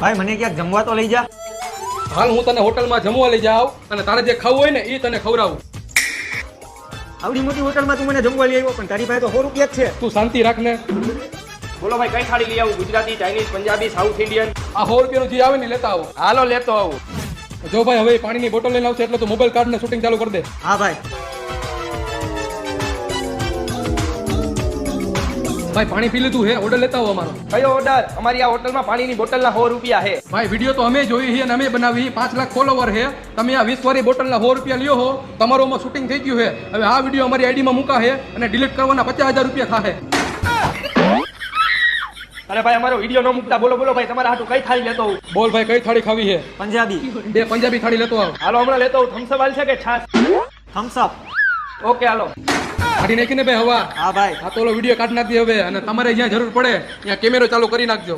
ભાઈ મને ક્યાંક જમવા તો લઈ જા. હાલ હું તને હોટલમાં જમવા લઈ જાઉં અને તારે જે ખાવું હોય ને એ તને ખવડાવું. આવડી મોટી હોટલમાં તું મને જમવા લઈ આવ્યો પણ તારી પાસે તો 100 રૂપિયા જ છે. તું શાંતિ રાખ ને. બોલો ભાઈ કઈ થાળી લઈ આવું? Gujarati, Chinese, Punjabi, south Indian? આ 100 રૂપિયાનું જે આવે ને લેતા આવો. હાલો લેતો આવું. જો ભાઈ હવે પાણીની બોટલ લઈને આવશે એટલે તો મોબાઈલ કાર્ડ ને શૂટિંગ ચાલુ કરી દે. હા ભાઈ. ભાઈ પાણી પી લીધું હે, ઓર્ડર લેતા આવો અમારો. કયો ઓર્ડર? અમારી આ હોટલમાં પાણીની બોટલના 100 રૂપિયા છે. ભાઈ વિડીયો તો અમે જોઈ છે અને અમે બનાવી, 5 લાખ ફોલોવર છે. તમે આ 20 વાળી બોટલના 100 રૂપિયા લ્યો હો, તમારોમાં શૂટિંગ થઈ ગયું છે. હવે આ વિડીયો અમારી આઈડીમાં મૂકા છે અને ડિલીટ કરવાના 50,000 રૂપિયા થાશે. અરે ભાઈ અમારો વિડીયો ન મૂકતા. બોલો બોલો ભાઈ તમારા હાટુ કઈ થાળી લેતો આવું? બોલ ભાઈ કઈ થાળી ખાવી છે? પંજાબી. 2 પંજાબી થાળી લેતો આવ. હાલો હમણાં લેતો આવું. થમ્સ અપ છે કે છાશ? થમ્સ અપ. ઓકે હાલો. કાઢી નાખીને ભાઈ હવા. હા ભાઈ. આ તો ઓલો વિડીયો કાઢી નાખી હવે અને તમારે જ્યાં જરૂર પડે ત્યાં કેમેરો ચાલુ કરી નાખજો.